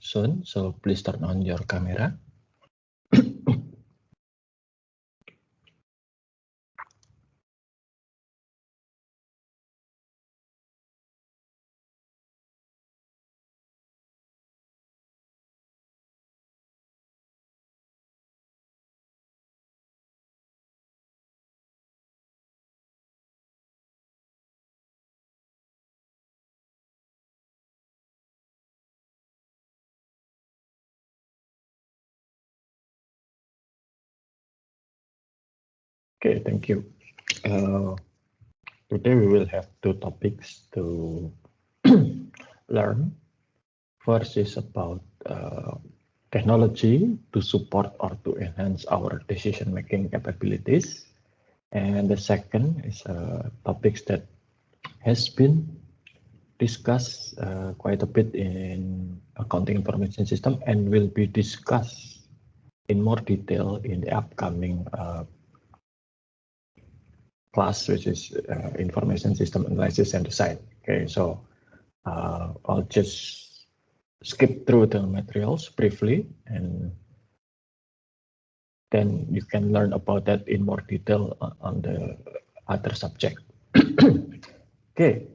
soon, so please turn on your camera. Okay, thank you. Today we will have two topics to learn. First is about technology to support or to enhance our decision-making capabilities. And the second is topics that has been discussed quite a bit in accounting information system and will be discussed in more detail in the upcoming class, which is information system analysis and design. Okay, so I'll just skip through the materials briefly, and then you can learn about that in more detail on the other subject. Okay,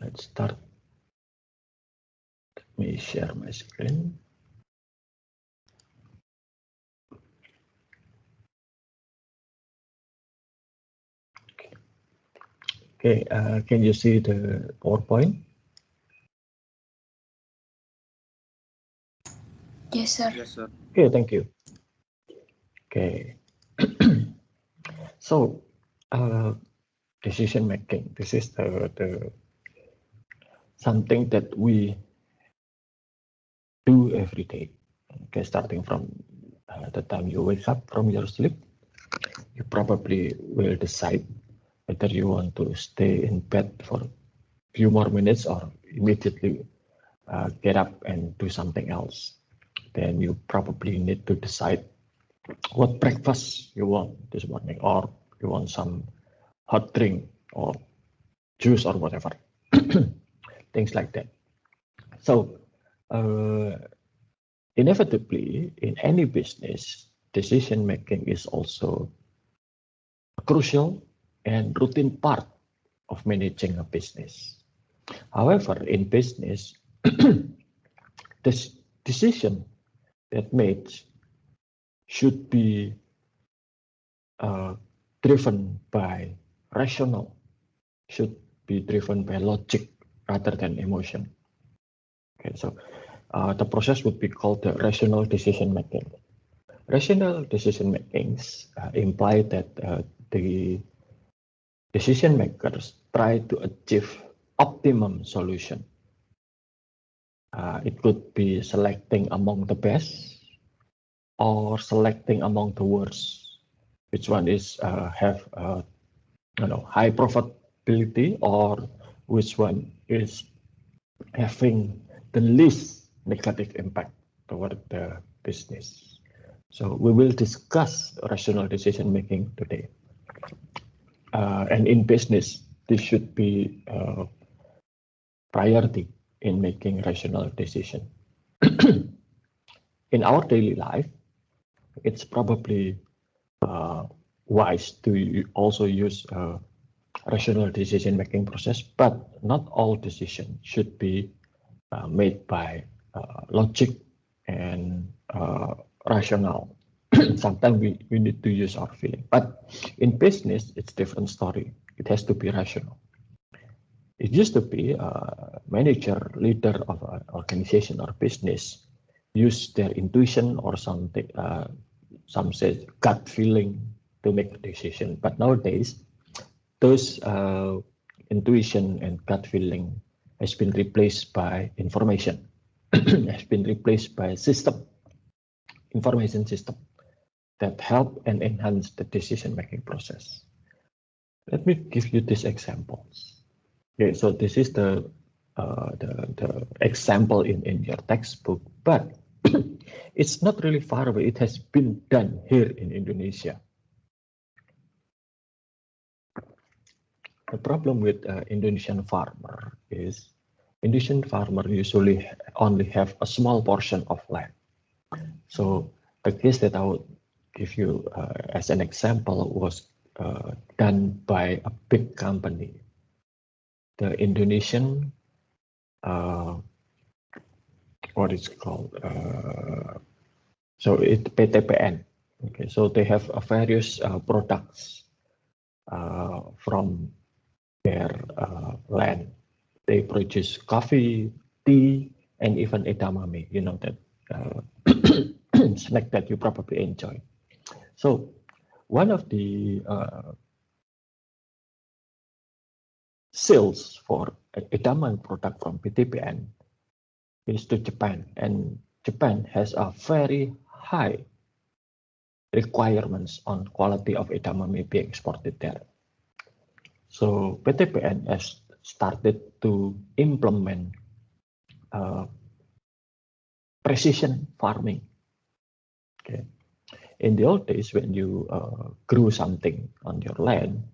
let's start. Let me share my screen. Okay, can you see the PowerPoint? Yes, sir. Yes, sir. Okay, thank you. Okay, so decision making. This is the something that we do every day. Okay, starting from the time you wake up from your sleep, you probably will decide whether you want to stay in bed for a few more minutes or immediately get up and do something else. Then you probably need to decide what breakfast you want this morning, or you want some hot drink or juice or whatever, things like that. So inevitably, in any business, decision making is also a crucial and routine part of managing a business. However, in business, this decision that made should be driven by rational, should be driven by logic rather than emotion. Okay, so the process would be called the rational decision making. Rational decision makings imply that the decision makers try to achieve optimum solution. It could be selecting among the best or selecting among the worst. Which one is have high profitability, or which one is having the least negative impact toward the business. So we will discuss rational decision making today. And in business, this should be priority in making rational decision. In our daily life, it's probably wise to also use rational decision making process, but not all decisions should be made by logic and rational. Sometimes we need to use our feeling, but in business, it's different story. It has to be rational. It used to be a manager, leader of an organization or business use their intuition or something, some say gut feeling to make a decision. But nowadays, those intuition and gut feeling has been replaced by information, has been replaced by system, information system that help and enhance the decision-making process. Let me give you these examples. Okay, so this is the example in your textbook, but it's not really far away. It has been done here in Indonesia. The problem with Indonesian farmer is Indonesian farmer usually only have a small portion of land. So the case that I would give you as an example was done by a big company. The Indonesian, what is it called? So it's PTPN. Okay, so they have various products from their land. They produce coffee, tea, and even edamame. You know that snack that you probably enjoy. So one of the sales for edamame product from PTPN is to Japan, and Japan has a very high requirements on quality of edamame being exported there. So PTPN has started to implement precision farming. Okay. In the old days, when you grew something on your land,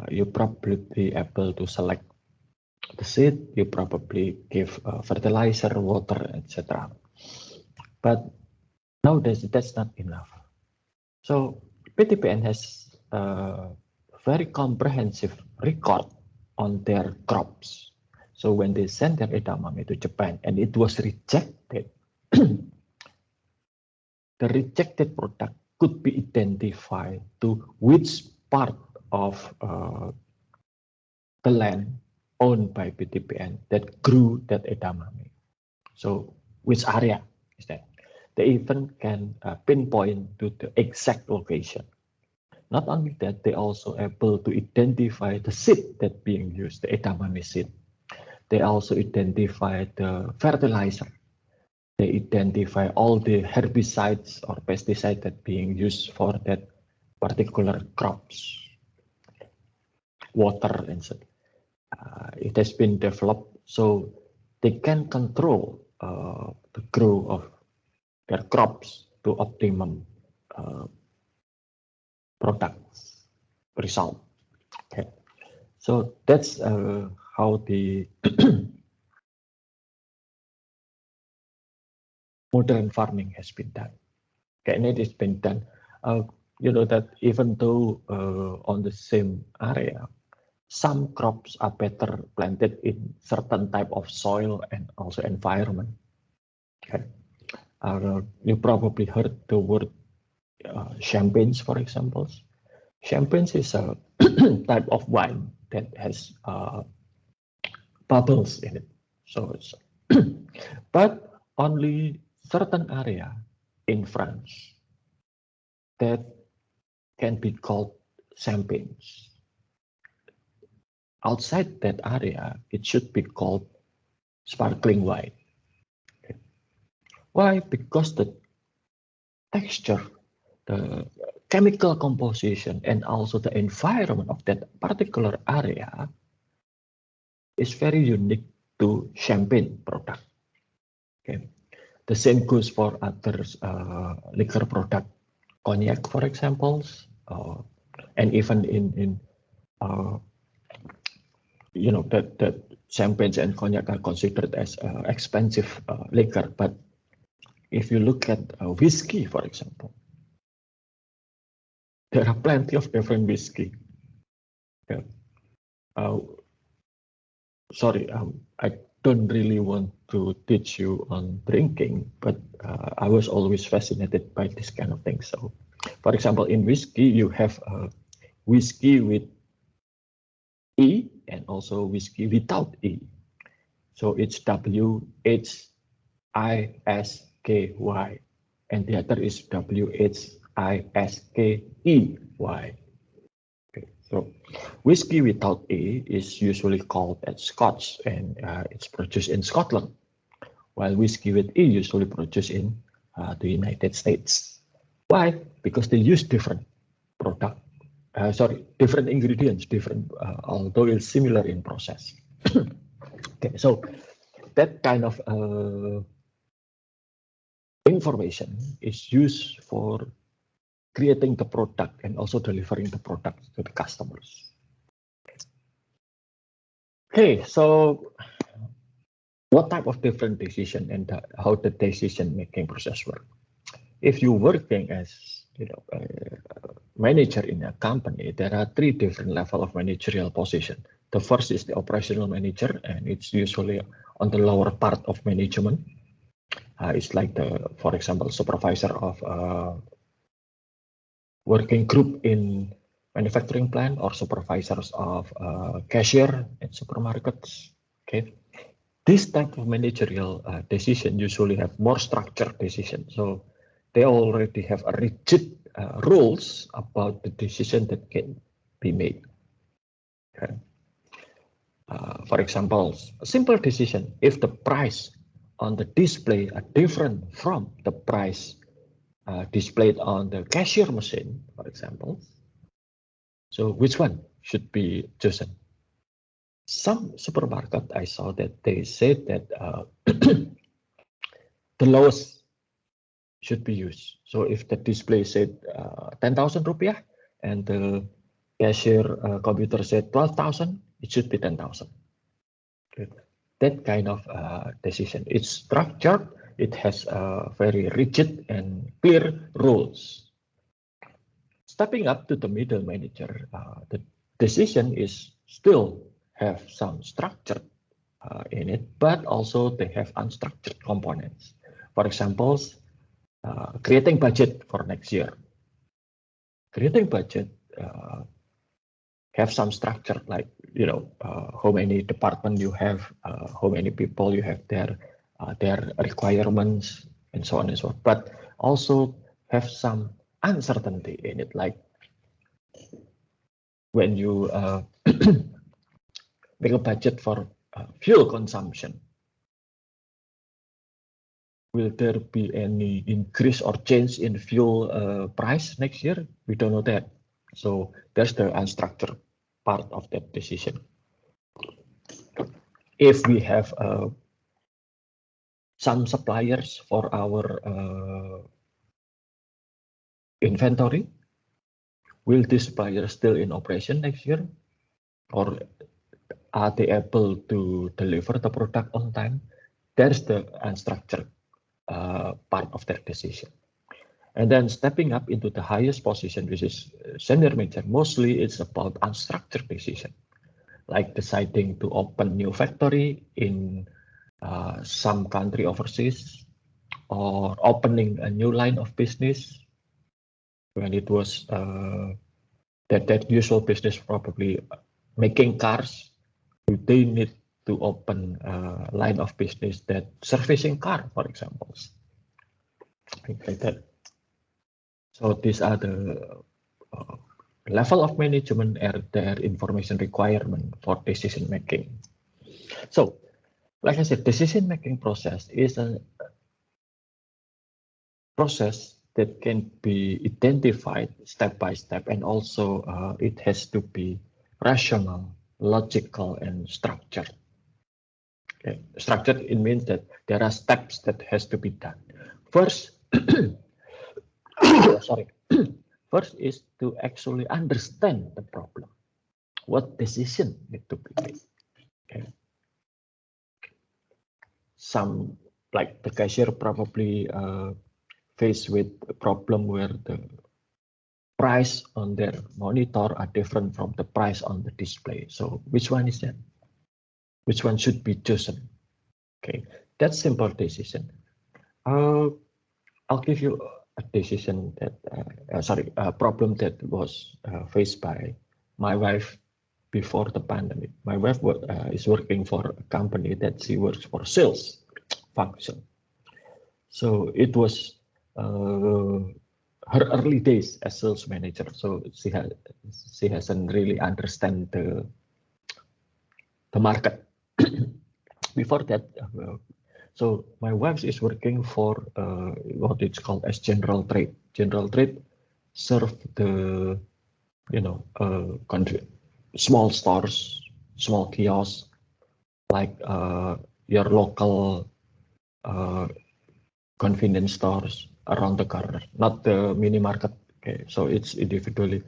you probably be able to select the seed, you probably give fertilizer, water, etc. But nowadays, that's not enough. So PTPN has a very comprehensive record on their crops. So when they sent their edamame to Japan and it was rejected, the rejected product could be identified to which part of the land owned by PTPN that grew that edamame. So which area is that? They even can pinpoint to the exact location. Not only that, they also able to identify the seed that being used, the edamame seed. They also identify the fertilizer. They identify all the herbicides or pesticides that being used for that particular crops, water, and so. It has been developed so they can control the growth of their crops to optimum products result. Okay, so that's how the modern farming has been done. Okay, and it has been done. You know that even though on the same area, some crops are better planted in certain type of soil and also environment. Okay, you probably heard the word champagnes, for example. Champagnes is a type of wine that has bubbles in it. So it's but only certain area in France that can be called champagnes. Outside that area, it should be called sparkling wine. Okay. Why? Because the texture, the chemical composition, and also the environment of that particular area is very unique to champagne product. Okay. The same goes for other liquor product, cognac, for example, and even in you know that champagnes and cognac are considered as expensive liquor. But if you look at whiskey, for example, there are plenty of different whiskey. Yeah. Sorry, I don't really want to teach you on drinking, but I was always fascinated by this kind of thing. So, for example, in whiskey, you have whiskey with E and also whiskey without E. So it's WHISKY, and the other is WHISKEY. Okay, so whiskey without E is usually called as Scotch, and it's produced in Scotland, while whiskey with E usually produced in the United States. Why? Because they use different product. Different ingredients, although it's similar in process. Okay, so that kind of information is used for creating the product and also delivering the product to the customers. Okay, so what type of different decision and how the decision making process work. If you're working as a manager in a company, there are 3 different level of managerial position. The first is the operational manager, and it's usually on the lower part of management. It's like for example, supervisor of a working group in manufacturing plant, or supervisors of cashier in supermarkets. Okay, this type of managerial decision usually have more structured decision. So they already have a rigid rules about the decision that can be made. Okay. For example, a simple decision: if the price on the display are different from the price displayed on the cashier machine, for example, so which one should be chosen? Some supermarket, I saw that they said that the lowest should be used. So if the display said 10,000 rupiah and the cashier computer said 12,000, it should be 10,000. Okay. That kind of decision. It's structured. It has very rigid and clear rules. Stepping up to the middle manager, the decision is still have some structure in it, but also they have unstructured components. For example, creating budget for next year. Creating budget have some structure, like how many department you have, how many people you have there, their requirements, and so on and so forth. But also have some uncertainty in it, like when you make a budget for fuel consumption. Will there be any increase or change in fuel price next year? We don't know that. So that's the unstructured part of that decision. If we have some suppliers for our inventory, will this supplier still in operation next year? Or are they able to deliver the product on time? There's the unstructured part of their decision. And then stepping up into the highest position, which is senior manager, mostly it's about unstructured decision, like deciding to open new factory in some country overseas, or opening a new line of business when it was that usual business, probably making cars. They need to open a line of business that servicing car, for example, like that. So these are the level of management and their information requirement for decision making. So, like I said, decision making process is a process that can be identified step by step, and also it has to be rational, logical, and structured. Okay. Structured, it means that there are steps that has to be done. First, sorry. First is to actually understand the problem. What decision need to be made? Okay. Some, like the cashier, probably faced with a problem where the price on their monitor are different from the price on the display. So which one is that? Which one should be chosen? Okay, that's simple decision. I'll give you a decision that, a problem that was faced by my wife before the pandemic. My wife is working for a company that she works for sales function. So it was her early days as sales manager. So she hasn't really understand the market. Before that, so my wife is working for what it's called as general trade. General trade serve the small stores, small kiosks, like your local convenience stores around the corner, not the mini market. Okay, so it's individually.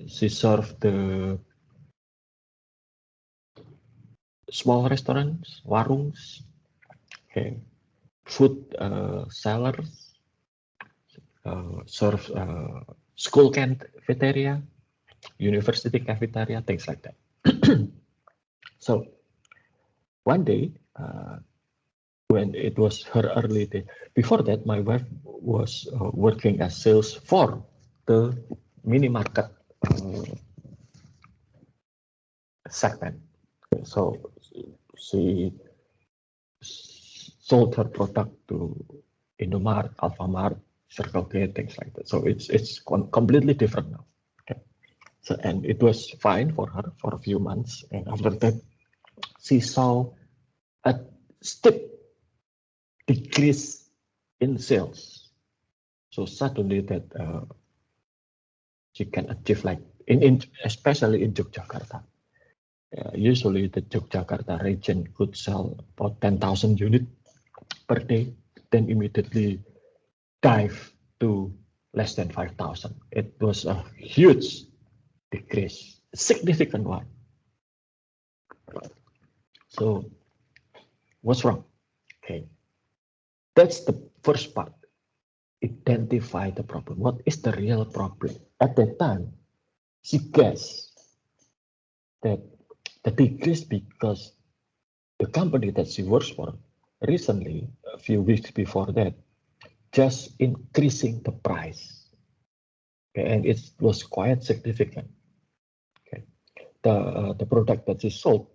She served small restaurants, warungs, okay, food sellers, serve school cafeteria, university cafeteria, things like that. So one day, when it was her early day, before that, my wife was working as sales for the mini market segment. So she sold her product to Indomart, Alfamart, Circle K, things like that. So it's completely different now. Okay. So and it was fine for her for a few months, and after that, she saw a steep decrease in sales. So suddenly that she can achieve like in especially in Yogyakarta. Usually the Yogyakarta region could sell about 10,000 units per day, then immediately dive to less than 5,000. It was a huge decrease, significant one. So what's wrong? Okay, that's the first part. Identify the problem. What is the real problem? At that time, she guessed that the decrease because the company that she works for recently, a few weeks before that, just increasing the price. Okay, and it was quite significant. Okay, the product that she sold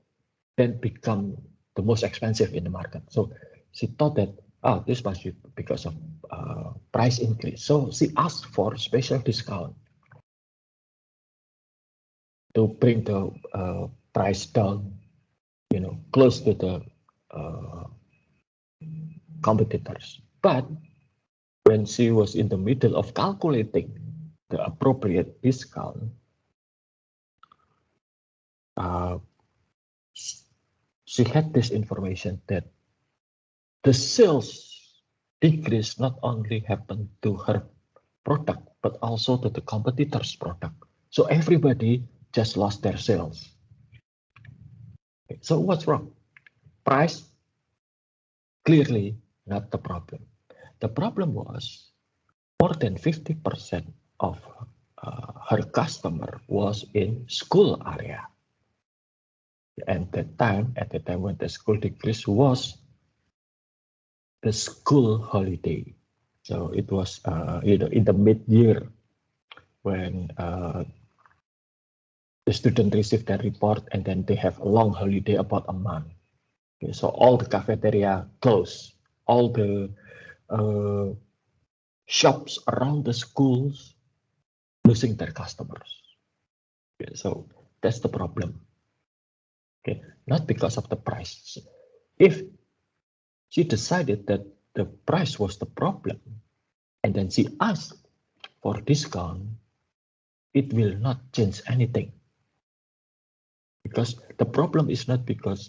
then become the most expensive in the market. So she thought that this must be because of price increase. So she asked for special discount to bring the price down, close to the competitors. But when she was in the middle of calculating the appropriate discount, she had this information that the sales decrease not only happened to her product, but also to the competitor's product. So everybody just lost their sales. So what's wrong? Price, clearly not the problem. The problem was more than 50% of her customer was in school area. And at the time when the school decrease was the school holiday. So it was, in the mid-year when the student received their report and then they have a long holiday about a month. Okay, so all the cafeteria closed, all the shops around the schools losing their customers. Okay, so that's the problem. Okay, not because of the price. If she decided that the price was the problem, and then she asked for discount, it will not change anything. Because the problem is not because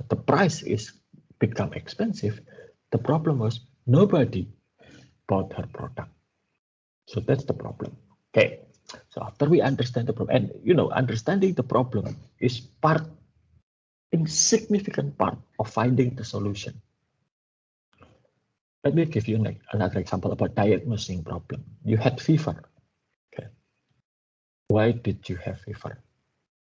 the price is become expensive. The problem was nobody bought her product. So that's the problem. Okay. So after we understand the problem, and understanding the problem is insignificant part of finding the solution. Let me give you another example about diagnosing problem. You had fever. Okay. Why did you have fever?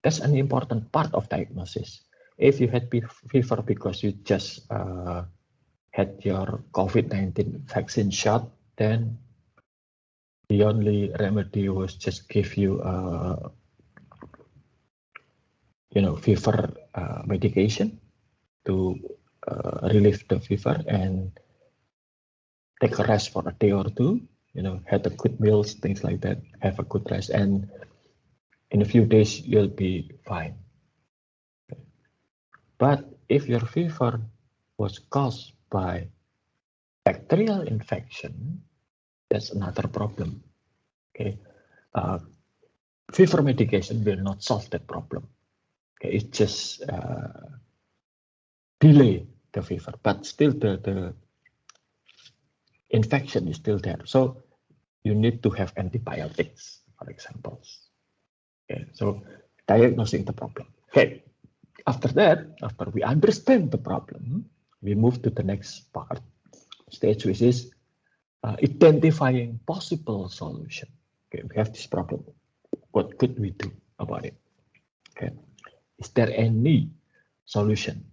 That's an important part of diagnosis. If you had fever because you just had your COVID-19 vaccine shot, then the only remedy was just give you fever medication to relieve the fever and take a rest for a day or two, have a good meals, things like that, have a good rest, and in a few days you'll be fine. But if your fever was caused by bacterial infection, that's another problem. Okay, fever medication will not solve that problem. Okay, it just delay the fever, but still the infection is still there. So you need to have antibiotics, for example. Okay, so diagnosing the problem. Okay, After that, after we understand the problem, we move to the next stage, which is identifying possible solution. Okay, we have this problem. What could we do about it? Okay, is there any solution?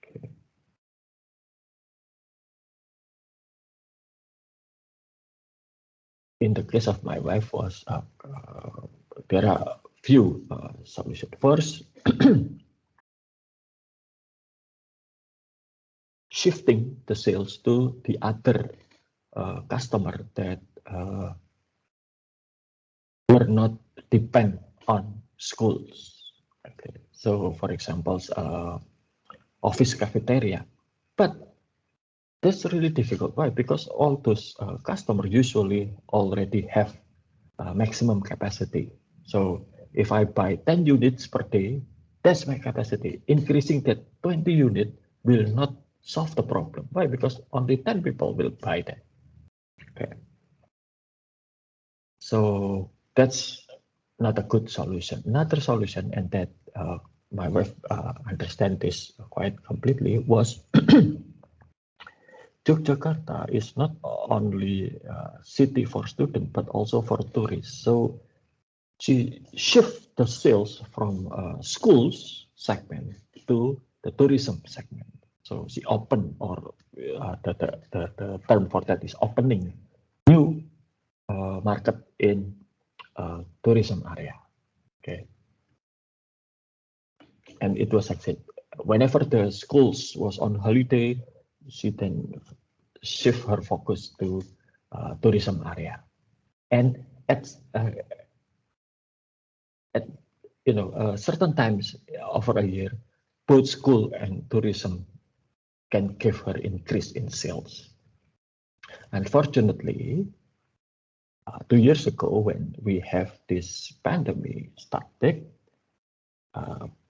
Okay. In the case of my wife, there are few solutions. First, shifting the sales to the other customer that were not depend on schools. Okay, so for example, office cafeteria, but that's really difficult. Why? Because all those customers usually already have maximum capacity. So if I buy 10 units per day, that's my capacity. Increasing that 20 unit will not solve the problem. Why? Because only 10 people will buy that. Okay. So that's not a good solution. Another solution, and that my wife understand this quite completely, was Yogyakarta is not only a city for students, but also for tourists. So she shift the sales from schools segment to the tourism segment. So she open, or the term for that is opening new market in tourism area. Okay, and it was success. Whenever the schools was on holiday, she then shift her focus to tourism area, and at certain times over a year, both school and tourism can give her increase in sales. Unfortunately, 2 years ago, when we have this pandemic started,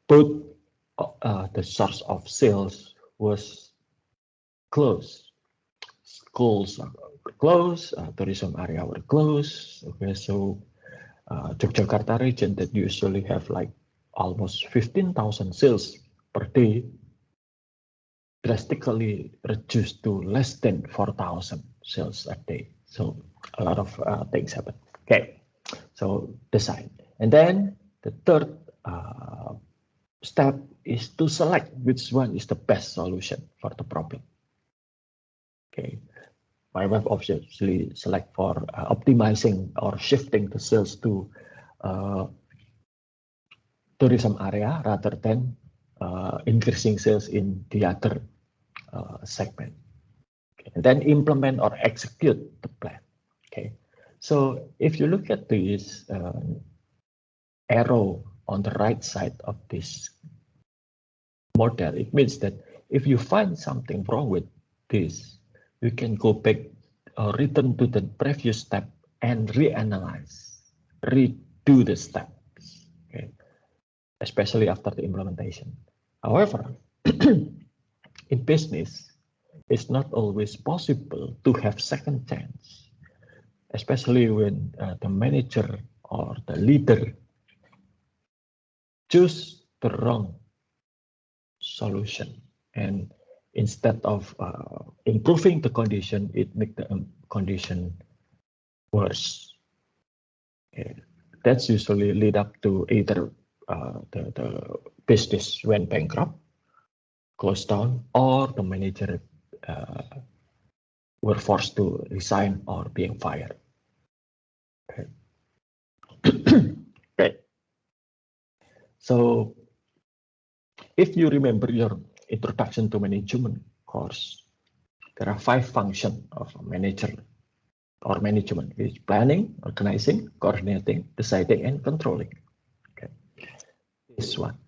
both the source of sales was closed. Schools were closed, tourism area were closed. Okay, so Yogyakarta region that usually have like almost 15,000 sales per day drastically reduced to less than 4,000 sales a day. So a lot of things happen. Okay, so design. And then the third step is to select which one is the best solution for the problem. Okay, my wife obviously select for optimizing or shifting the sales to tourism area rather than increasing sales in the other segment. Okay. And then implement or execute the plan. Okay, so if you look at this arrow on the right side of this model, it means that if you find something wrong with this, you can go back or return to the previous step and reanalyze, redo the steps, okay, especially after the implementation. However, in business, it's not always possible to have second chance, especially when the manager or the leader choose the wrong solution, and instead of improving the condition, it make the condition worse. Okay. That's usually lead up to either the business went bankrupt, closed down, or the manager were forced to resign or being fired. Okay. Okay. So if you remember your introduction to management course, there are 5 functions of a manager or management, which is planning, organizing, coordinating, deciding, and controlling. Okay. This one,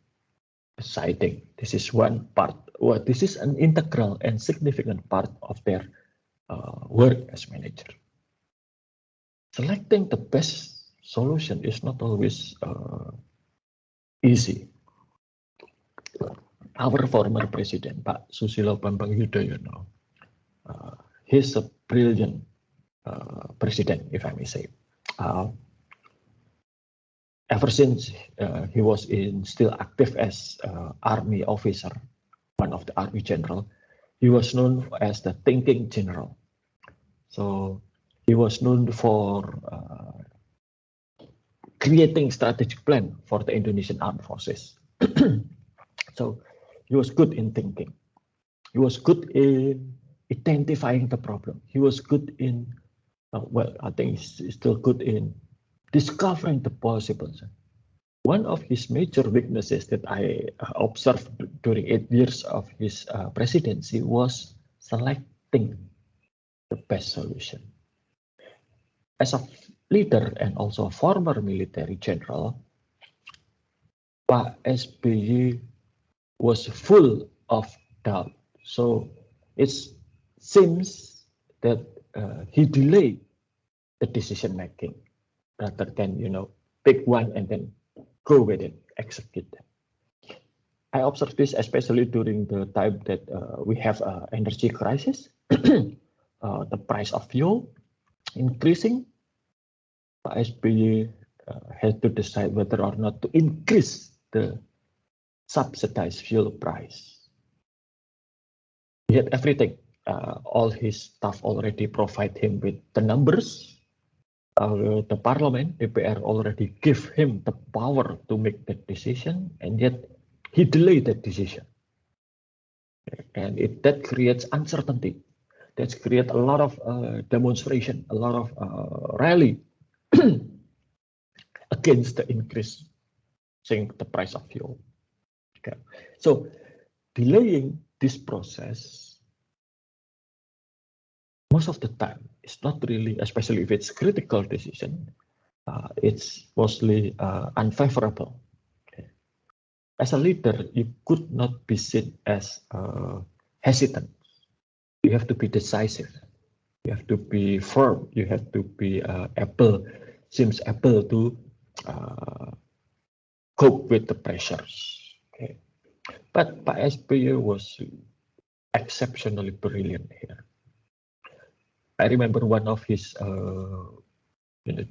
deciding. This is one part. Well, this is an integral and significant part of their work as manager. Selecting the best solution is not always easy. Our former president, Pak Susilo Bambang Yudhoyono, he's a brilliant president, if I may say. ever since he was still active as army officer, one of the army general, he was known as the thinking general. So he was known for creating strategic plan for the Indonesian armed forces. So he was good in thinking. He was good in identifying the problem. He was good in, well, I think he's still good in discovering the possibles. One of his major weaknesses that I observed during 8 years of his presidency was selecting the best solution. As a leader and also a former military general, Pak SBY was full of doubt. So it seems that he delayed the decision making rather than, pick one and then go with it, execute it. I observed this especially during the time that we have an energy crisis, the price of fuel increasing. Pak SBY had to decide whether or not to increase the subsidized fuel price. He had everything. All his staff already provide him with the numbers. The parliament, DPR, already give him the power to make that decision, and yet he delayed that decision. And that creates uncertainty. That creates a lot of demonstration, a lot of rally against the increase in the price of fuel. Okay. So delaying this process, most of the time, it's not really, especially if it's critical decision, it's mostly unfavorable. Okay. As a leader, you could not be seen as hesitant. You have to be decisive. You have to be firm. You have to be able to cope with the pressures. Okay. But Pak SBY was exceptionally brilliant here. I remember one of his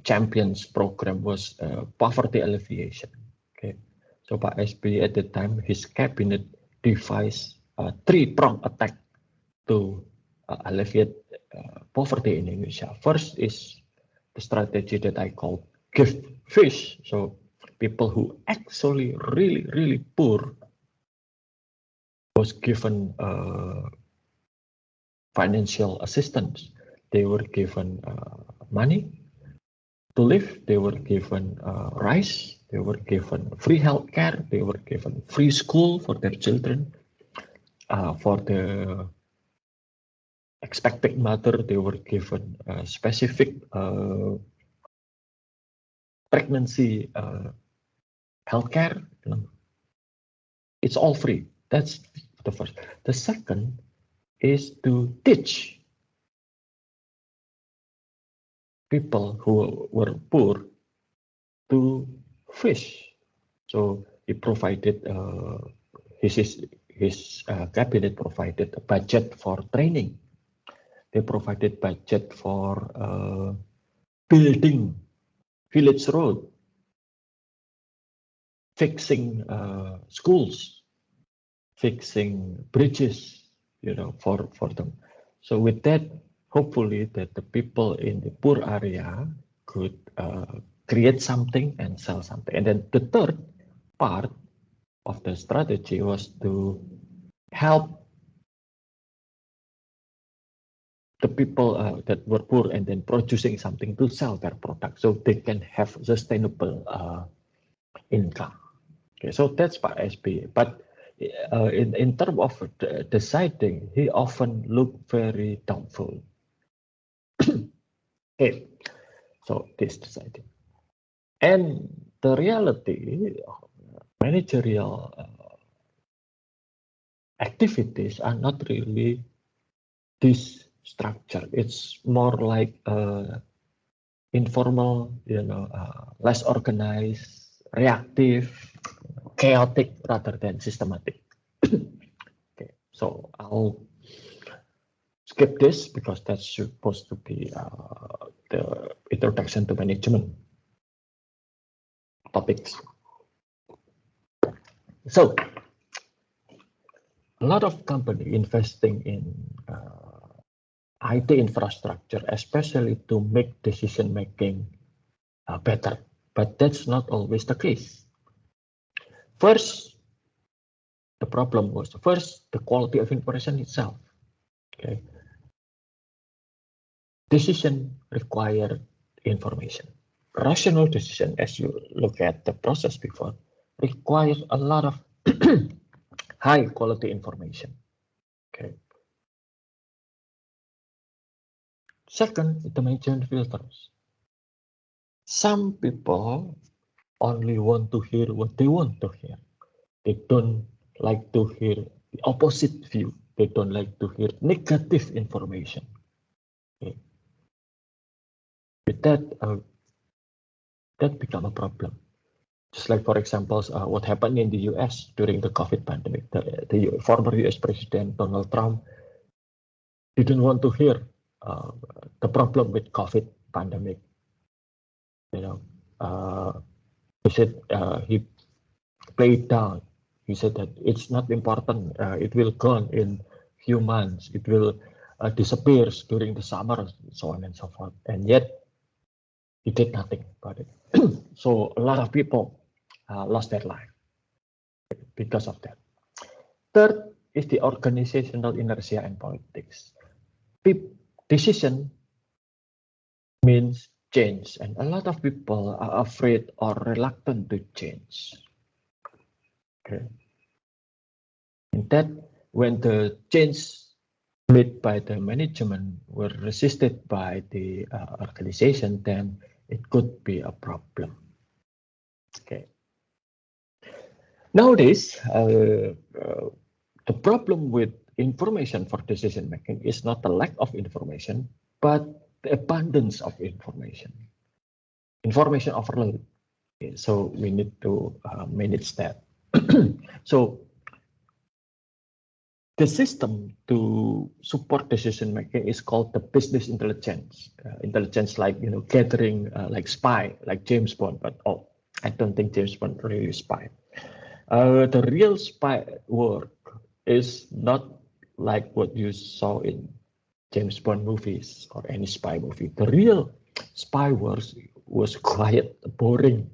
champions program was poverty alleviation. Okay, so Pak SBY at the time, his cabinet devised a three-pronged attack to alleviate poverty in Indonesia. First is the strategy that I call give fish. So people who actually really poor was given financial assistance. They were given money to live. They were given rice. They were given free health care. They were given free school for their children. For the expecting mother, they were given specific pregnancy health care. It's all free. That's the first. The second is to teach people who were poor to fish. So he provided his cabinet provided a budget for training. They provided budget for building village road, fixing schools, fixing bridges, for them. So with that, hopefully that the people in the poor area could create something and sell something. And then the third part of the strategy was to help the people that were poor and then producing something to sell their product so they can have sustainable income. Okay, so that's Pak SBY. But in terms of deciding, he often looked very doubtful. Okay, so this deciding. And the reality of managerial activities are not really this structure. It's more like informal, less organized, reactive, chaotic rather than systematic. Okay, so I'll skip this because that's supposed to be the introduction to management. topics. So a lot of company investing in IT infrastructure, especially to make decision making better, but that's not always the case. First, the problem was the quality of information itself. Okay, decision required information. Rational decision, as you look at the process before, requires a lot of high quality information. Okay. Second, the management filters. Some people only want to hear what they want to hear. They don't like to hear the opposite view. They don't like to hear negative information. Okay. With that, that become a problem. Just like, for example, what happened in the US during the COVID pandemic. The former US President Donald Trump didn't want to hear the problem with COVID pandemic. You know, he said he played down. He said that it's not important. It will gone in few months. It will disappear during the summer, so on and so forth. And yet, he did nothing about it. So a lot of people lost their life because of that. Third is the organizational inertia and politics. Decision means change, and a lot of people are afraid or reluctant to change. Okay. And that when the change made by the management were resisted by the organization, then it could be a problem. Okay. Nowadays, the problem with information for decision making is not the lack of information, but the abundance of information. Information overload. Okay, so we need to manage that. So the system to support decision making is called the business intelligence. Intelligence, like gathering, like spy, like James Bond. But I don't think James Bond really spy. The real spy work is not like what you saw in James Bond movies or any spy movie. The real spy work was quiet, boring,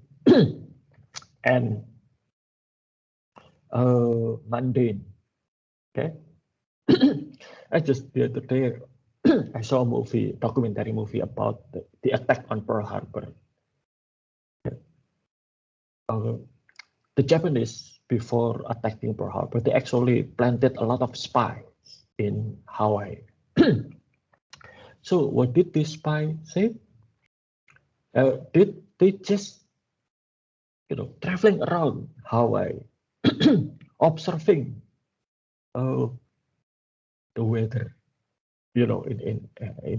and mundane. Okay. I just the other day I saw a documentary movie about the attack on Pearl Harbor. The Japanese, before attacking Pearl Harbor, they actually planted a lot of spies in Hawaii. So what did this spy say? Did they just traveling around Hawaii, observing the weather, in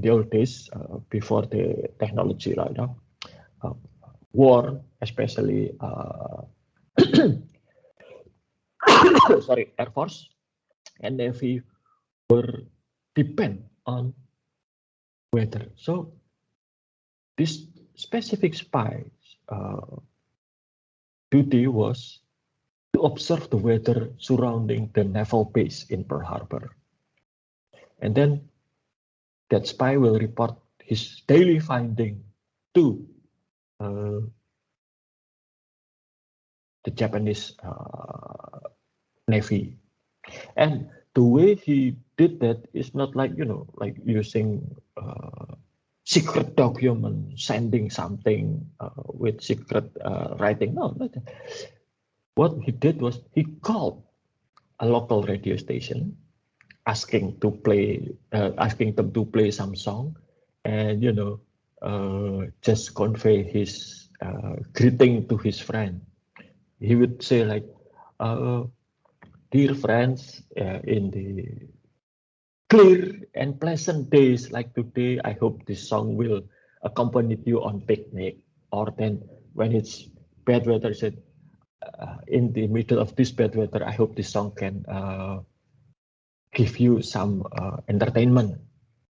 the old days, before the technology right now, war, especially sorry, Air Force and Navy were depend on weather. So this specific spy's duty was to observe the weather surrounding the naval base in Pearl Harbor. And then that spy will report his daily finding to the Japanese Navy. And the way he did that is not like, like using secret document, sending something with secret writing. No, not that. What he did was he called a local radio station, asking them to play some song, and just convey his greeting to his friend. He would say like, "Dear friends, in the clear and pleasant days like today, I hope this song will accompany you on picnic." Or then when it's bad weather, said, "In the middle of this bad weather, I hope this song can give you some entertainment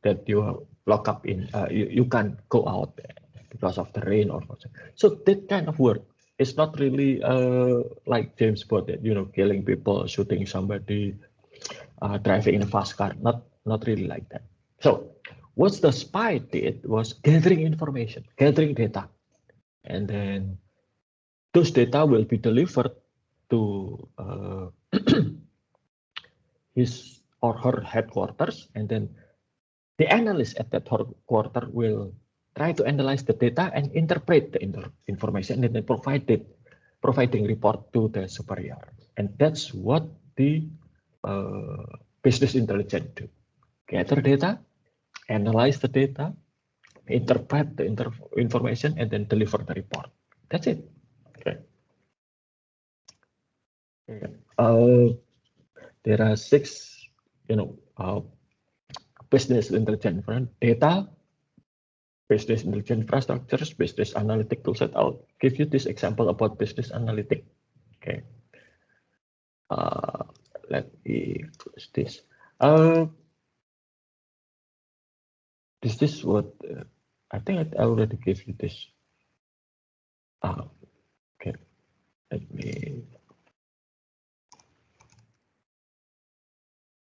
that you lock up in. You can't go out because of the rain or something." So that kind of work it's not really like James Bond, you know, killing people, shooting somebody, driving in a fast car. Not really like that. So what the spy did was gathering information, gathering data, and then those data will be delivered to his or her headquarters, and then the analyst at that headquarters will try to analyze the data and interpret the information, and then providing report to the superior. And that's what the business intelligence do: gather data, analyze the data, interpret the information, and then deliver the report. That's it. Okay. There are 6, business intelligence: data, business intelligence infrastructures, business analytic toolset. I'll give you this example about business analytic. Okay. Let me close this. This is what I think I already gave you this. Okay. Let me.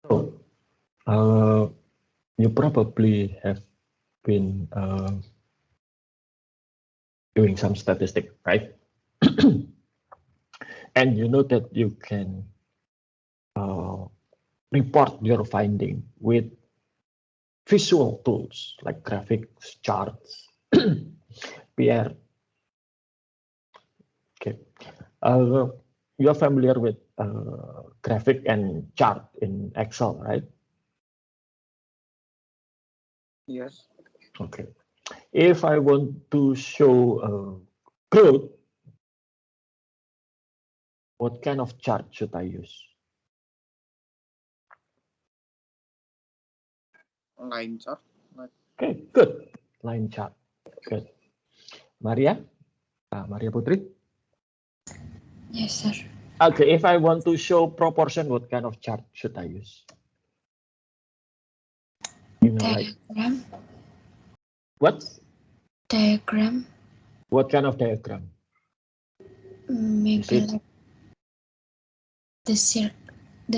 So, you probably have been doing some statistic, right? And you know that you can report your finding with visual tools like graphics, charts, PR. Okay, you're familiar with graphic and chart in Excel, right? Yes. Okay. If I want to show growth, what kind of chart should I use? Line chart. Okay, good. Line chart. Good. Maria? Maria Putri? Yes, sir. Okay, if I want to show proportion, what kind of chart should I use? You know, Diagram. like what? Diagram. What kind of diagram? Maybe like the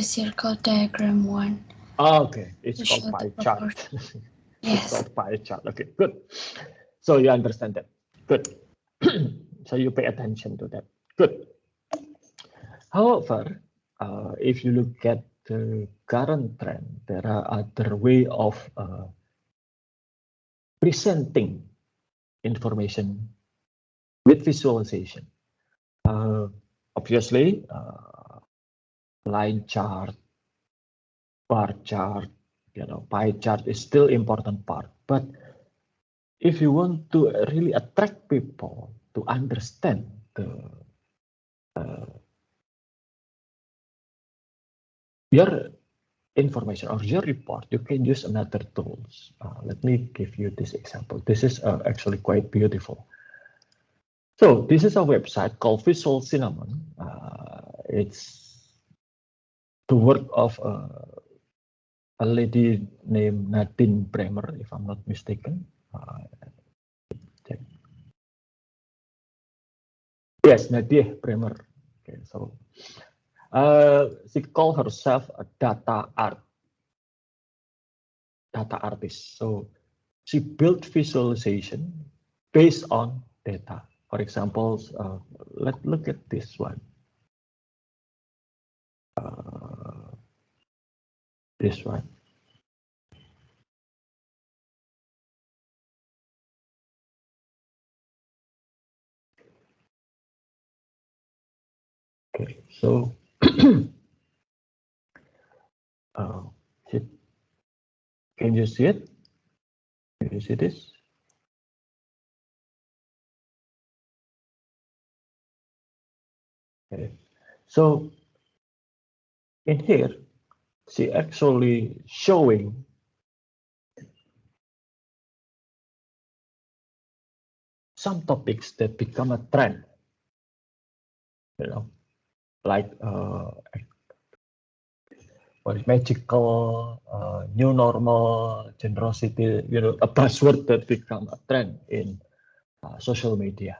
circle diagram one. Oh, okay, it's To called show pie the chart. proportion. It's Yes. called pie chart. Okay, good. So you understand that. Good. So you pay attention to that. Good. However, if you look at the current trend, there are other way of presenting information with visualization. Obviously, line chart, bar chart, pie chart is still important part. But if you want to really attract people to understand your information or your report, you can use another tools. Let me give you this example. This is actually quite beautiful. So this is a website called Visual Cinnamon. It's the work of a lady named Nadine Bremer, if I'm not mistaken. Yes, Nadine Bremer. Okay, so she called herself a data artist. So she built visualization based on data. For example, let's look at this one. This one. Okay, so can you see it? Can you see this? Okay. So in here, she actually showing some topics that become a trend, like what is magical, new normal, generosity, a buzzword that become a trend in social media.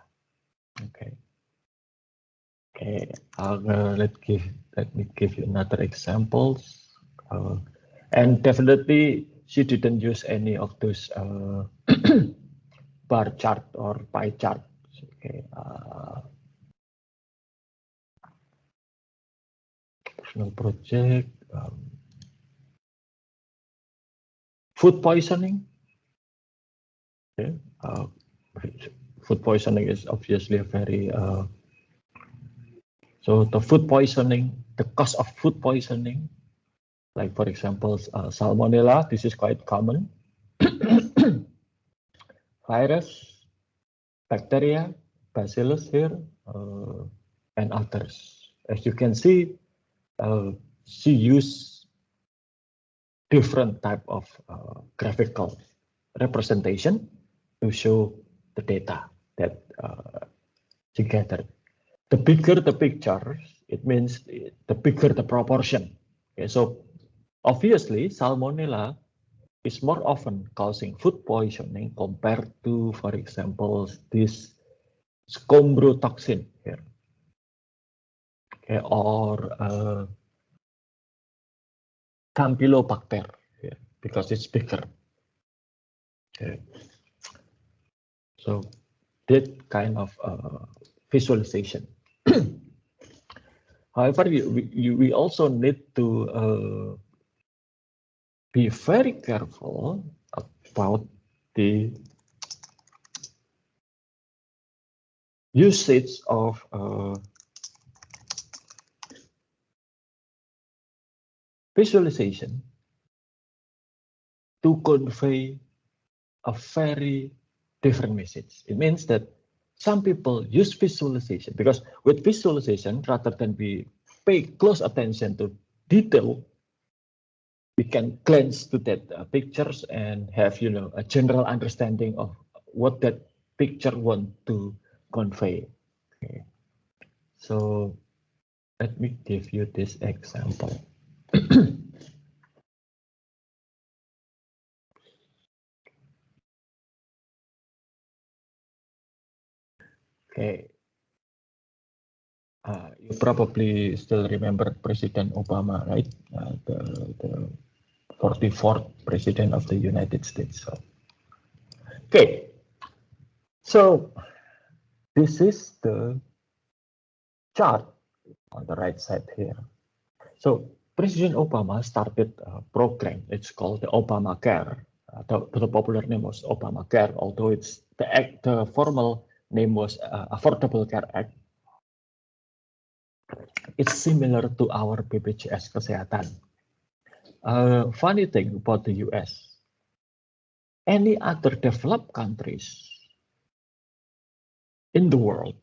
Okay. Okay, let me give you another examples. And definitely she didn't use any of those bar chart or pie chart. Okay, personal project, food poisoning. Okay, food poisoning is obviously a very so the food poisoning, the cause of food poisoning, like for example, salmonella. This is quite common. Virus, bacteria, bacillus here, and others. As you can see, she used different type of graphical representation to show the data that she gathered. The bigger the picture, it means the bigger the proportion. Okay, so obviously, salmonella is more often causing food poisoning compared to, for example, this scombrotoxin here, okay, or Campylobacter here, because it's bigger. Okay. So that kind of visualization. However, we also need to be very careful about the usage of visualization to convey a very different message. It means that some people use visualization because with visualization, rather than we pay close attention to detail, we can glance to that pictures and have, you know, a general understanding of what that picture want to convey. Okay. So let me give you this example. Okay. You probably still remember President Obama, right? The 44th President of the United States. So, okay. So this is the chart on the right side here. So President Obama started a program. It's called the Obamacare. The popular name was Obamacare, although it's the formal name was Affordable Care Act. It's similar to our BPJS Kesehatan. Funny thing about the US, any other developed countries in the world,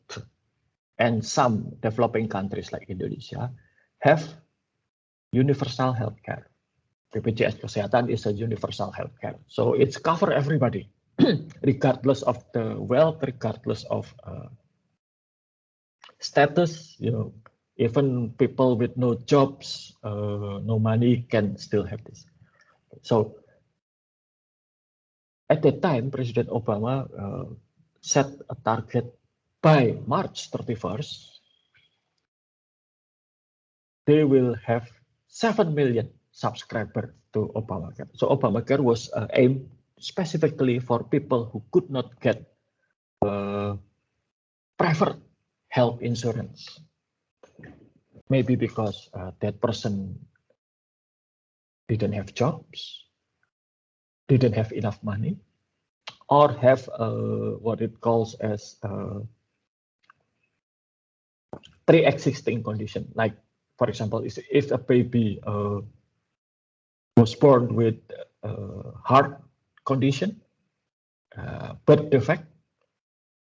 and some developing countries like Indonesia, have universal healthcare. BPJS Kesehatan is a universal healthcare, so it's cover everybody, regardless of the wealth, regardless of status. You know, even people with no jobs, no money can still have this. So at that time, President Obama set a target by March 31st, they will have 7 million subscribers to Obamacare. So Obamacare was aimed specifically for people who could not get private health insurance. Maybe because that person didn't have jobs, didn't have enough money, or have what it calls as pre-existing condition. Like, for example, if a baby was born with heart condition, birth defect,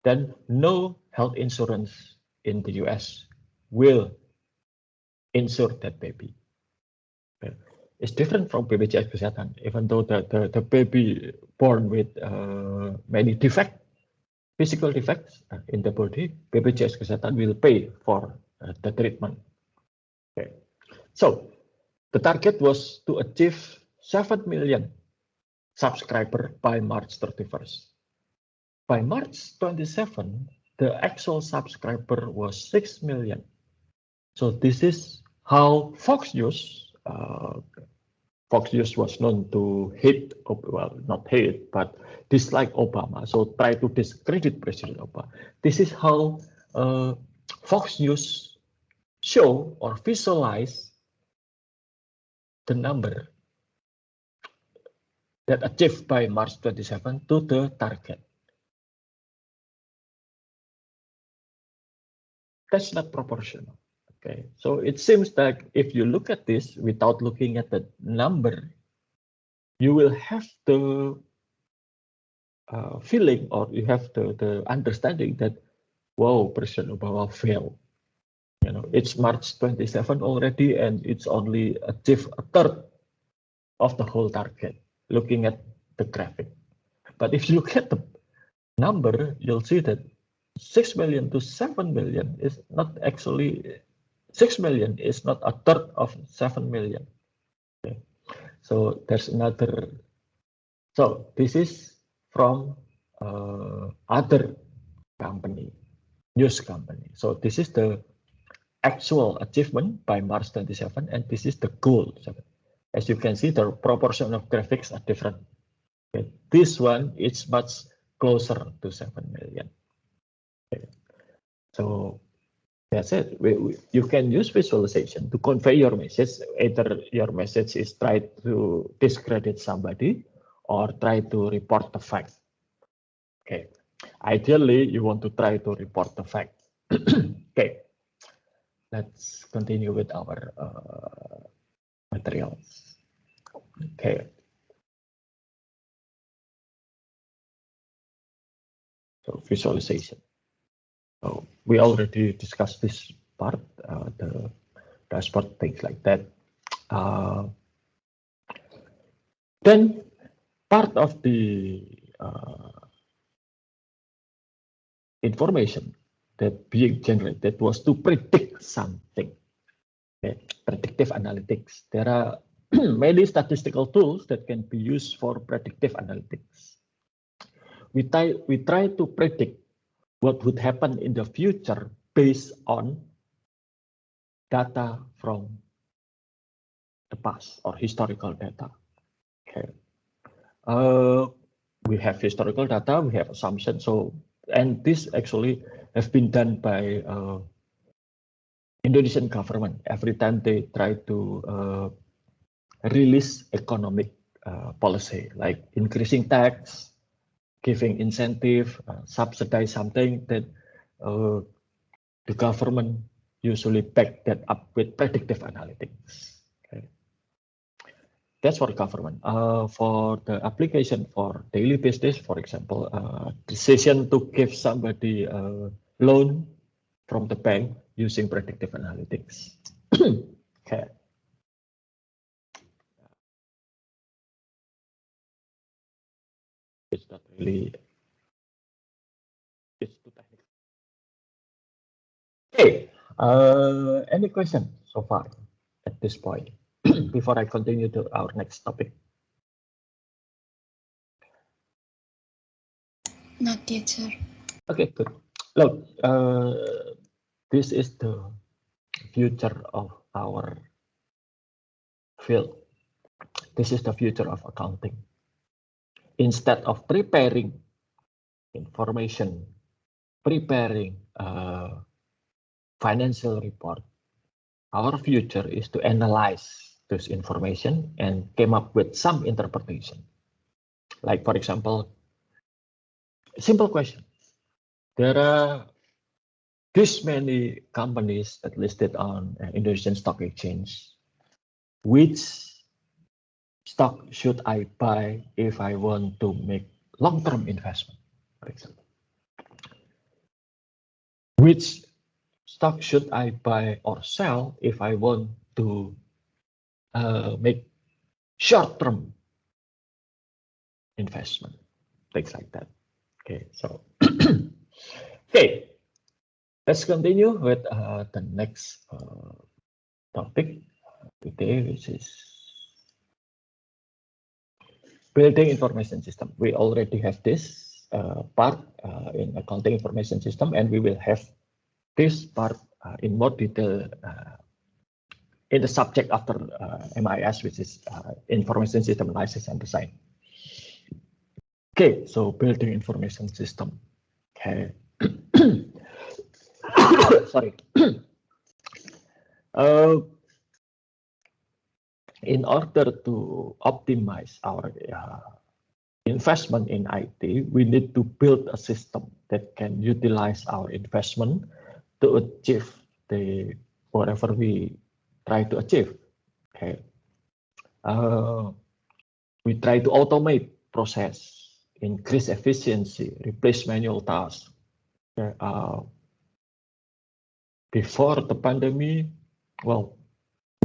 then no health insurance in the US will insure that baby. Okay. It's different from BPJS Kesehatan, even though the baby born with many defects, physical defects in the body, BPJS Kesehatan will pay for the treatment. Okay. So the target was to achieve 7 million subscribers by March 31st. By March 27, the actual subscriber was 6 million. So this is how Fox News. Fox News was known to hate, well, not hate, but dislike Obama. So try to discredit President Obama. This is how Fox News show or visualize the number that achieved by March 27 to the target. That's not proportional. Okay, so it seems that if you look at this without looking at the number, you will have the feeling, or you have the understanding that, whoa, President Obama failed. You know, it's March 27 already, and it's only achieved a third of the whole target, looking at the graphic. But if you look at the number, you'll see that 6 million to 7 million is not actually, 6 million is not a third of 7 million. Okay. So there's another, so this is from other company, news company. So this is the actual achievement by March 27, and this is the goal. As you can see, the proportion of graphics are different. Okay. This one is much closer to 7 million. Okay. So that's it. You can use visualization to convey your message. Either your message is try to discredit somebody or try to report the fact. Okay. Ideally, you want to try to report the fact. Okay. Let's continue with our materials. Okay. So visualization. So we already discussed this part, the dashboard, things like that. Then part of the information that being generated was to predict something. Okay. Predictive analytics. There are many statistical tools that can be used for predictive analytics. We try to predict what would happen in the future based on data from the past or historical data. Okay. We have historical data, we have assumptions. So, and this actually have been done by Indonesian government every time they try to release economic policy, like increasing tax, giving incentive, subsidize something, that the government usually back that up with predictive analytics. Okay. That's for government. For the application for daily business, for example, decision to give somebody a loan from the bank using predictive analytics. Okay. It's not really, it's too technical. Okay, any question so far at this point before I continue to our next topic? Not yet, sir. Okay, good. Look, this is the future of our field. This is the future of accounting. Instead of preparing information, preparing a financial report, our future is to analyze this information and came up with some interpretation. Like, for example, simple question. There are this many companies that listed on Indonesian Stock Exchange. Which stock should I buy if I want to make long-term investment, for example? Which stock should I buy or sell if I want to make short-term investment? Things like that. Okay, so okay, let's continue with the next topic today, which is building information system. We already have this part in accounting information system, and we will have this part in more detail in the subject after MIS, which is Information System Analysis and Design. Okay, so building information system. Okay. Sorry. In order to optimize our investment in IT, we need to build a system that can utilize our investment to achieve the whatever we try to achieve. Okay. We try to automate process, increase efficiency, replace manual tasks. Okay. Before the pandemic, well,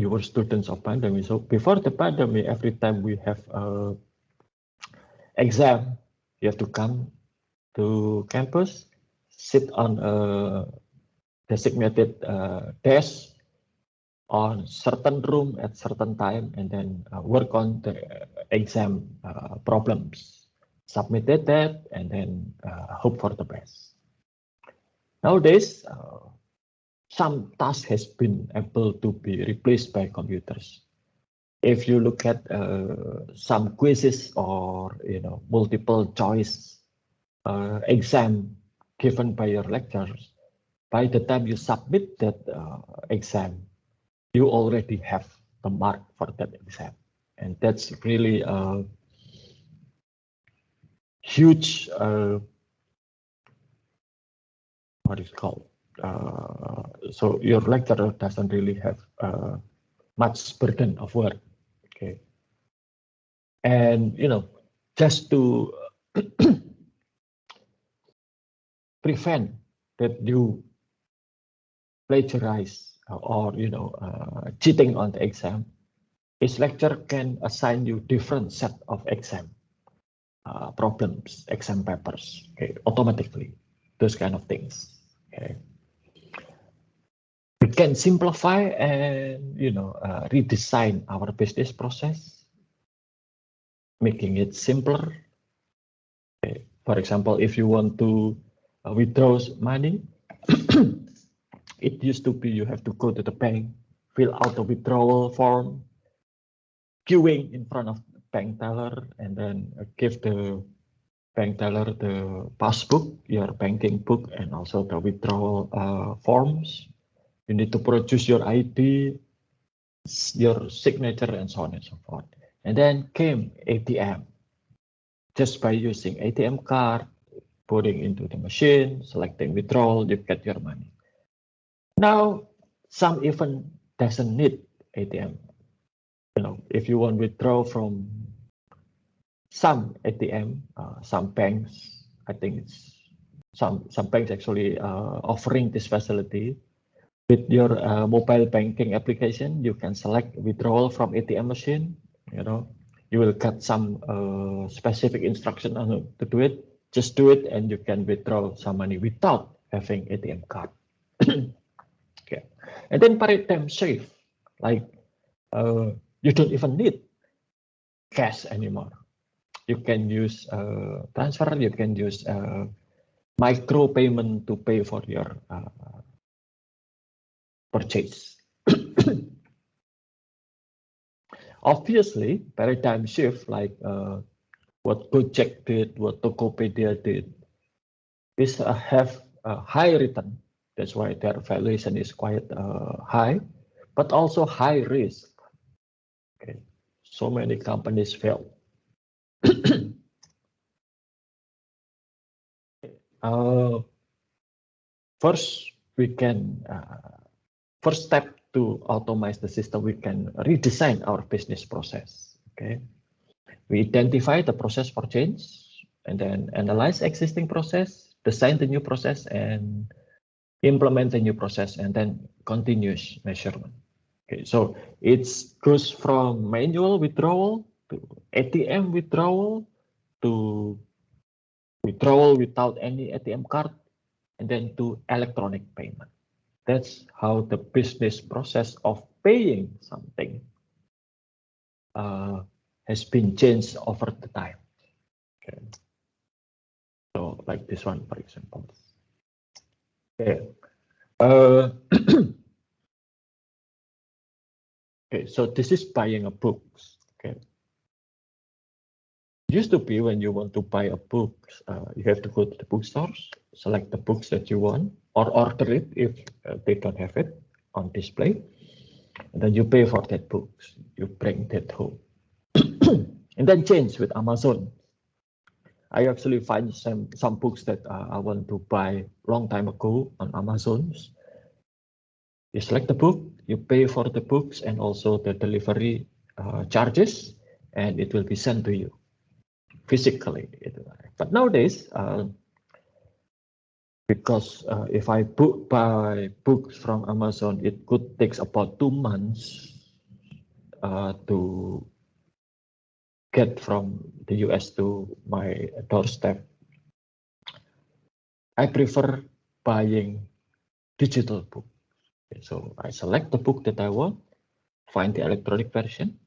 you were students of pandemic. So before the pandemic, every time we have exam, you have to come to campus, sit on a designated desk on certain room at certain time, and then work on the exam problems, submitted that, and then hope for the best. Nowadays, some tasks has been able to be replaced by computers. If you look at some quizzes or multiple choice exam given by your lecturers, by the time you submit that exam, you already have the mark for that exam, and that's really a huge what is it called? So your lecturer doesn't really have much burden of work. Okay, and just to prevent that you plagiarize or cheating on the exam, each lecturer can assign you different set of exam problems, exam papers, okay, automatically, those kind of things. Okay, we can simplify and redesign our business process, making it simpler. Okay. For example, if you want to withdraw money, it used to be you have to go to the bank, fill out the withdrawal form, queuing in front of the bank teller, and then give the bank teller the passbook, your banking book, and also the withdrawal forms. You need to produce your ID, your signature, and so on and so forth. And then came ATM. Just by using ATM card, putting into the machine, selecting withdrawal, you get your money. Now, some even doesn't need ATM. If you want to withdraw from some ATM, some banks, I think it's some banks actually offering this facility. With your mobile banking application, you can select withdrawal from ATM machine. You will get some specific instruction on to do it. Just do it, and you can withdraw some money without having ATM card. Okay, and then maritime save, like you don't even need cash anymore. You can use transfer. You can use micro payment to pay for your purchase. Obviously, paradigm shift like what Gojek did, what Tokopedia did, is have a high return. That's why their valuation is quite high, but also high risk. Okay, so many companies fail. First, we can first step to automate the system. We can redesign our business process. Okay, we identify the process for change, and then analyze existing process, design the new process, and implement the new process, and then continuous measurement. Okay, so it goes from manual withdrawal to ATM withdrawal to withdrawal without any ATM card, and then to electronic payment. That's how the business process of paying something has been changed over the time. Okay. So like this one, for example. Okay. Uh, okay, so this is buying a book. Okay. Used to be when you want to buy a book, you have to go to the bookstores, select the books that you want, or order it if they don't have it on display. And then you pay for that books. You bring that home. And then change with Amazon. I actually find some books that I want to buy long time ago on Amazon. You select the book, you pay for the books and also the delivery charges, and it will be sent to you physically. But nowadays, because if I buy books from Amazon, it could take about 2 months to get from the US to my doorstep. I prefer buying digital book. So I select the book that I want, find the electronic version,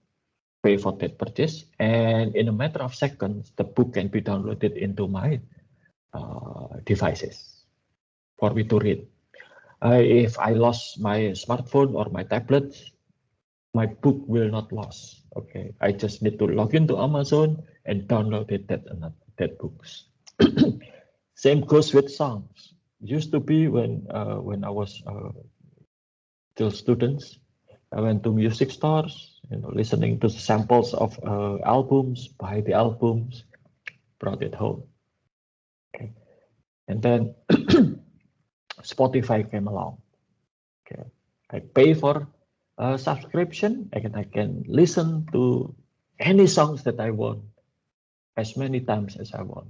pay for that purchase, and in a matter of seconds, the book can be downloaded into my devices for me to read. If I lost my smartphone or my tablet, my book will not lose. Okay, I just need to log into Amazon and download that books. Same goes with songs. Used to be when I was still students, I went to music stores, listening to samples of albums, buy the albums, brought it home. Okay, and then Spotify came along. Okay, I pay for a subscription, and I can listen to any songs that I want as many times as I want.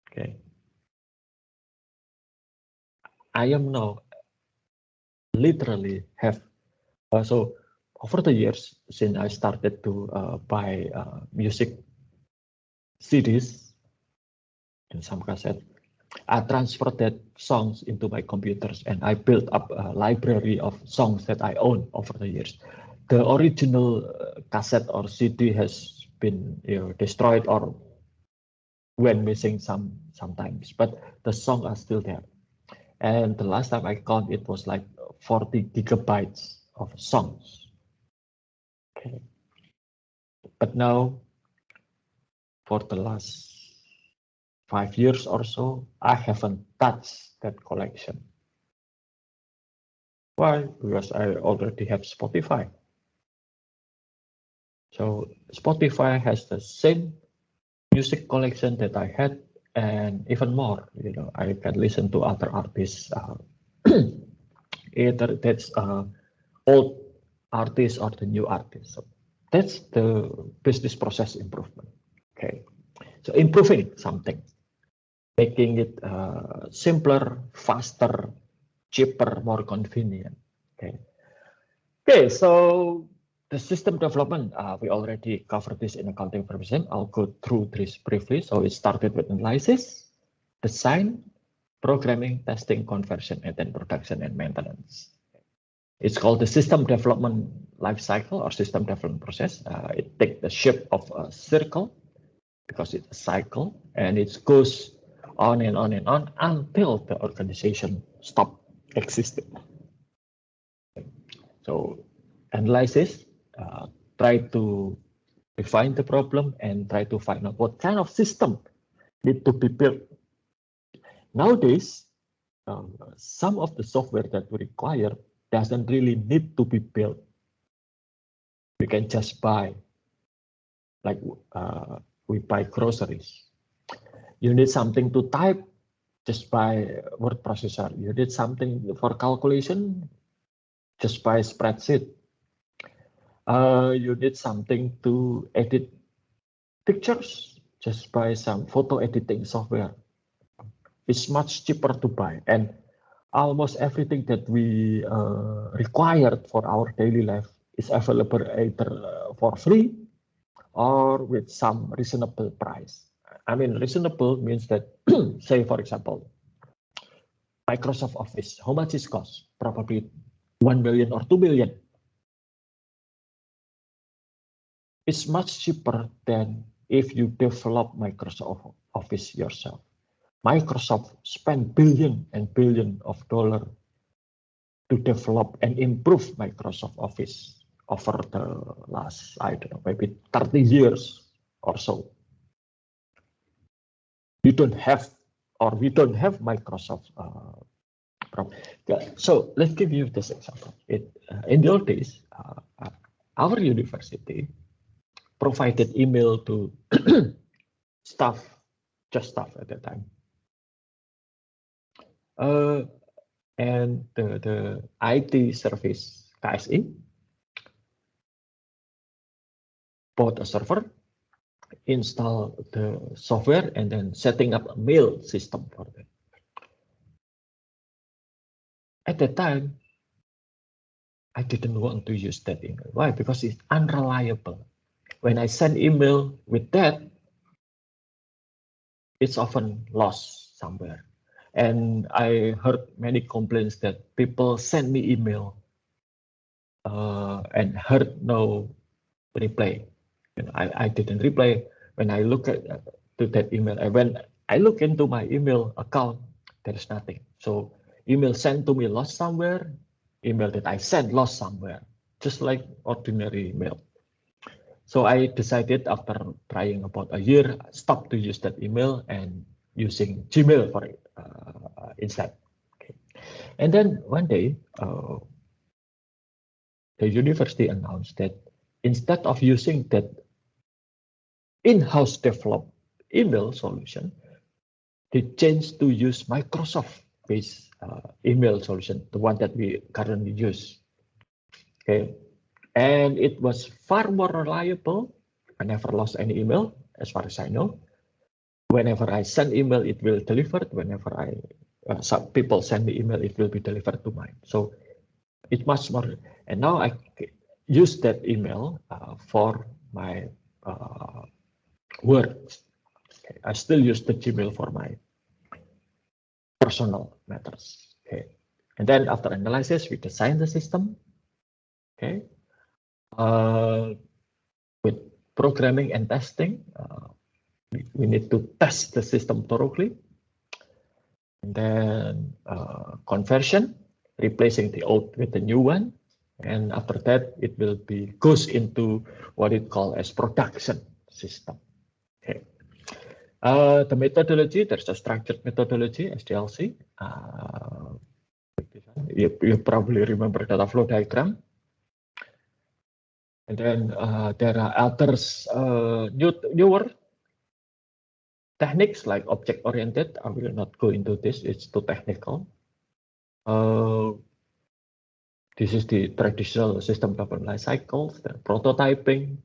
Okay, I am now literally have so over the years since I started to buy music CDs and some cassette, I transferred that songs into my computers and I built up a library of songs that I own over the years. The original cassette or CD has been destroyed or went missing sometimes, but the songs are still there. And the last time I count, it was like 40 gigabytes of songs. Okay. But now, for the last 5 years or so, I haven't touched that collection. Why? Because I already have Spotify. So Spotify has the same music collection that I had and even more. I can listen to other artists, either that's old artists or the new artists. So that's the business process improvement. Okay, so improving something, making it simpler, faster, cheaper, more convenient. Okay. Okay, so the system development, we already covered this in accounting purposes. I'll go through this briefly. So it started with analysis, design, programming, testing, conversion, and then production and maintenance. It's called the system development life cycle or system development process. It takes the shape of a circle because it's a cycle, and it goes on and on and on until the organization stops existing. So analysis, try to define the problem and try to find out what kind of system need to be built. Nowadays, some of the software that we require doesn't really need to be built. We can just buy, like we buy groceries. You need something to type, just buy word processor. You need something for calculation, just buy spreadsheet. You need something to edit pictures, just buy some photo editing software. It's much cheaper to buy, and almost everything that we required for our daily life is available either for free or with some reasonable price. I mean, reasonable means that, say, for example, Microsoft Office, how much it costs? Probably 1 million or 2 million. It's much cheaper than if you develop Microsoft Office yourself. Microsoft spent billion and billion of dollars to develop and improve Microsoft Office over the last, I don't know, maybe 30 years or so. We don't have Microsoft problem. So let's give you this example. In the old days, our university provided email to staff, just staff at that time. And the IT service KSI bought a server, install the software, and then setting up a mail system for them. At that time, I didn't want to use that email. Why? Because it's unreliable. When I send email with that, it's often lost somewhere. And I heard many complaints that people send me email and heard no reply. And I didn't reply. When I look at to that email, and when I look into my email account, there is nothing. So email sent to me lost somewhere, email that I sent lost somewhere, just like ordinary mail. So I decided after trying about a year, stop to use that email and using Gmail for it instead. Okay. And then one day, the university announced that instead of using that in-house developed email solution, they changed to use Microsoft-based email solution, the one that we currently use. Okay, and it was far more reliable. I never lost any email, as far as I know. Whenever I send email, it will deliver. Whenever some people send me email, it will be delivered to mine. So it's much more. And now I use that email for my work. Okay. I still use the Gmail for my personal matters. Okay, and then after analysis, we design the system. Okay, with programming and testing, we need to test the system thoroughly. And then conversion, replacing the old with the new one. And after that, it will be goes into what it called as production system. Okay. The methodology, there's a structured methodology, SDLC. You probably remember data flow diagram. And then there are others, newer techniques like object-oriented. I will not go into this, it's too technical. This is the traditional system development life cycles, the prototyping.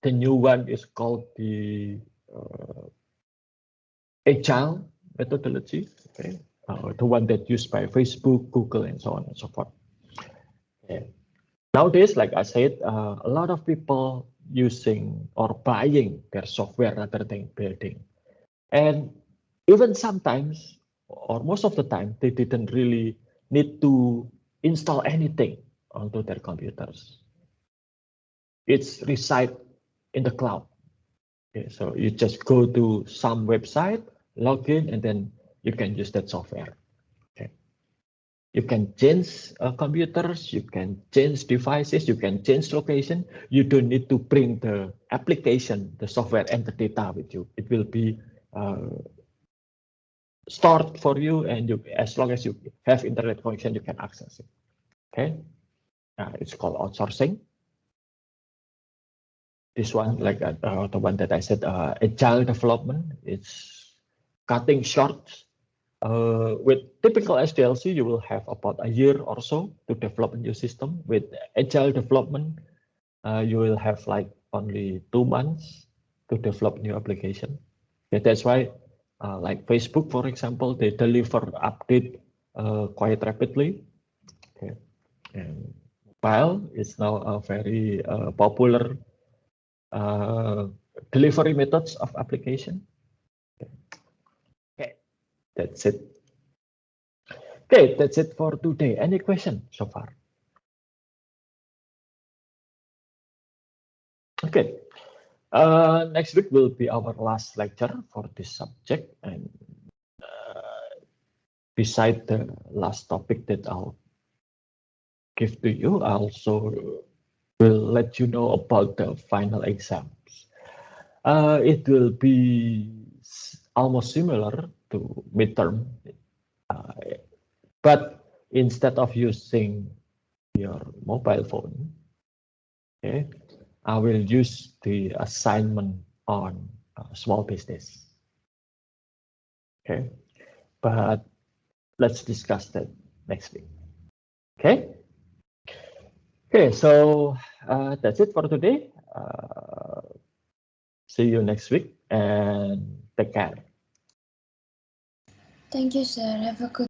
The new one is called the agile methodology, okay? The one that used by Facebook, Google, and so on and so forth. Okay. Nowadays, like I said, a lot of people using or buying their software rather than building. And even sometimes, or most of the time, they didn't really need to install anything onto their computers. It's reside in the cloud. Okay, so you just go to some website, log in, and then you can use that software. Okay. You can change computers, you can change devices, you can change location. You don't need to bring the application, the software, and the data with you. It will be stored for you, and you, as long as you have internet connection, you can access it. Okay, it's called outsourcing. This one, like the one that I said, agile development, it's cutting short. With typical SDLC, you will have about a year or so to develop a new system. With agile development, you will have like only 2 months to develop new application. Yeah, that's why, like Facebook, for example, they deliver update quite rapidly. Okay, and mobile is now a very popular delivery methods of application. Okay, that's it. Okay, that's it for today. Any question so far? Okay, Next week will be our last lecture for this subject, and beside the last topic that I'll give to you, I also will let you know about the final exams. It will be almost similar to midterm, but instead of using your mobile phone, okay, I will use the assignment on small business. Okay, but let's discuss that next week. Okay. Okay, so that's it for today. See you next week and take care. Thank you, sir. Have a good